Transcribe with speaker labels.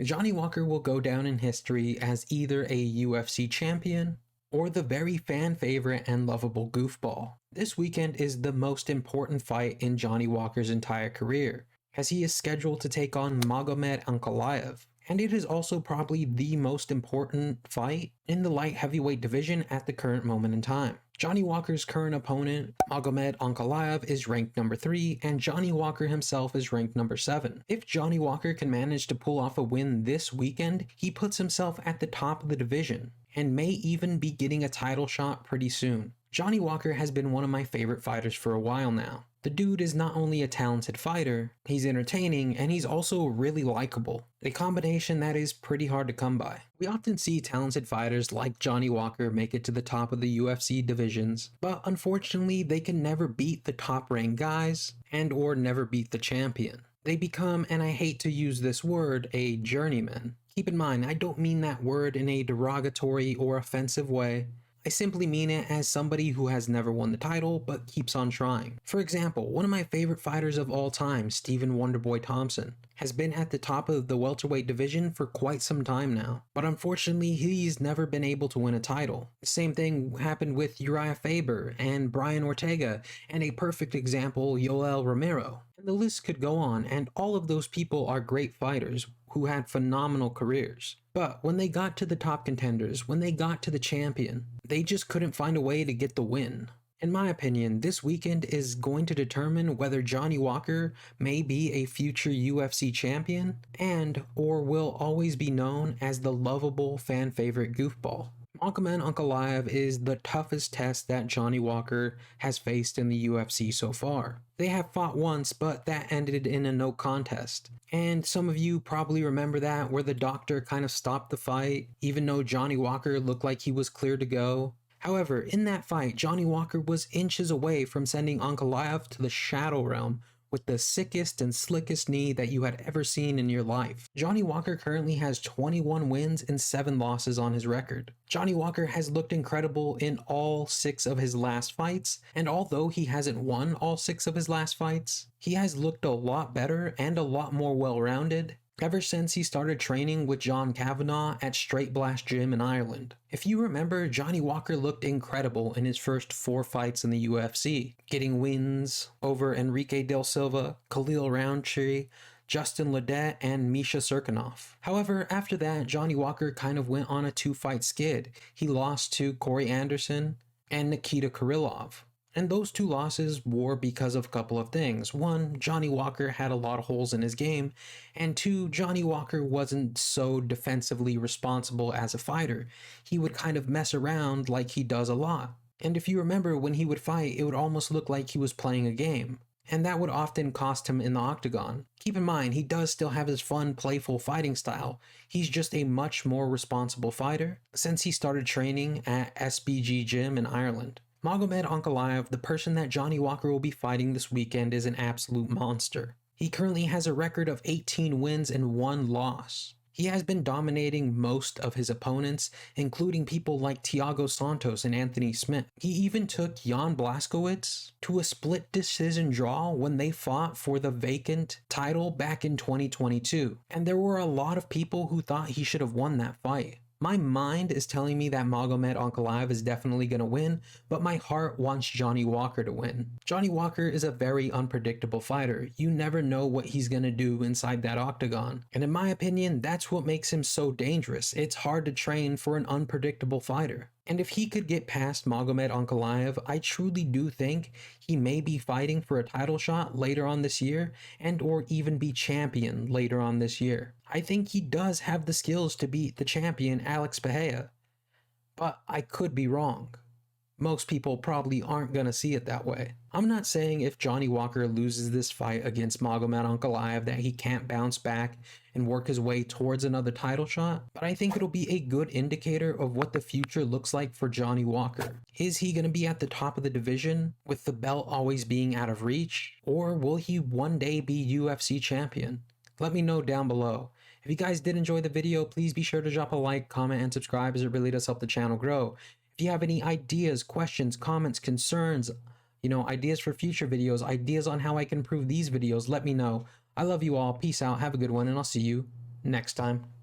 Speaker 1: Johnny Walker will go down in history as either a UFC champion or the very fan favorite and lovable goofball. This weekend is the most important fight in Johnny Walker's entire career, as he is scheduled to take on Magomed Ankalaev. And it is also probably the most important fight in the light heavyweight division at the current moment in time. Johnny Walker's current opponent, Magomed Ankalaev, is ranked number 3, and Johnny Walker himself is ranked number 7. If Johnny Walker can manage to pull off a win this weekend, he puts himself at the top of the division, and may even be getting a title shot pretty soon. Johnny Walker has been one of my favorite fighters for a while now. The dude is not only a talented fighter, he's entertaining, and he's also really likable. A combination that is pretty hard to come by. We often see talented fighters like Johnny Walker make it to the top of the UFC divisions, but unfortunately they can never beat the top ranked guys and or never beat the champion. They become, and I hate to use this word, a journeyman. Keep in mind, I don't mean that word in a derogatory or offensive way. I simply mean it as somebody who has never won the title but keeps on trying. For example, one of my favorite fighters of all time, Stephen Wonderboy Thompson, has been at the top of the welterweight division for quite some time now, but unfortunately he's never been able to win a title. The same thing happened with Uriah Faber and Brian Ortega, and a perfect example, Yoel Romero. And the list could go on, and all of those people are great fighters who had phenomenal careers. But when they got to the top contenders, when they got to the champion, they just couldn't find a way to get the win. In my opinion, this weekend is going to determine whether Johnny Walker may be a future UFC champion and or will always be known as the lovable fan favorite goofball. Magomed Ankalaev is the toughest test that Johnny Walker has faced in the UFC so far. They have fought once, but that ended in a no contest. And some of you probably remember that, where the doctor kind of stopped the fight, even though Johnny Walker looked like he was clear to go. However, in that fight, Johnny Walker was inches away from sending Ankalaev to the Shadow Realm with the sickest and slickest knee that you had ever seen in your life. Johnny Walker currently has 21 wins and 7 losses on his record. Johnny Walker has looked incredible in all 6 of his last fights, and although he hasn't won all 6 of his last fights, he has looked a lot better and a lot more well-rounded ever since he started training with John Kavanagh at Straight Blast Gym in Ireland. If you remember, Johnny Walker looked incredible in his first 4 fights in the UFC, getting wins over Enrique Del Silva, Khalil Roundtree, Justin Ledet, and Misha Serkinov. However, after that, Johnny Walker kind of went on a 2-fight skid. He lost to Corey Anderson and Nikita Krylov. And those 2 losses were because of a couple of things. 1, Johnny Walker had a lot of holes in his game, and 2, Johnny Walker wasn't so defensively responsible as a fighter. He would kind of mess around like he does a lot. And if you remember, when he would fight, it would almost look like he was playing a game. And that would often cost him in the octagon. Keep in mind, he does still have his fun, playful fighting style. He's just a much more responsible fighter since he started training at SBG Gym in Ireland. Magomed Ankalaev, the person that Johnny Walker will be fighting this weekend, is an absolute monster. He currently has a record of 18 wins and 1 loss. He has been dominating most of his opponents, including people like Thiago Santos and Anthony Smith. He even took Jan Blachowicz to a split decision draw when they fought for the vacant title back in 2022. And there were a lot of people who thought he should have won that fight. My mind is telling me that Magomed Ankalaev is definitely going to win, but my heart wants Johnny Walker to win. Johnny Walker is a very unpredictable fighter. You never know what he's going to do inside that octagon. And in my opinion, that's what makes him so dangerous. It's hard to train for an unpredictable fighter. And if he could get past Magomed Ankalaev, I truly do think he may be fighting for a title shot later on this year and or even be champion later on this year. I think he does have the skills to beat the champion Alex Pereira, but I could be wrong. Most people probably aren't going to see it that way. I'm not saying if Johnny Walker loses this fight against Magomed Ankalaev that he can't bounce back and work his way towards another title shot, but I think it'll be a good indicator of what the future looks like for Johnny Walker. Is he going to be at the top of the division with the belt always being out of reach, or will he one day be UFC champion? Let me know down below. If you guys did enjoy the video, please be sure to drop a like, comment, and subscribe, as it really does help the channel grow. If you have any ideas, questions, comments, concerns, ideas for future videos, ideas on how I can improve these videos, let me know. I love you all. Peace out. Have a good one, and I'll see you next time.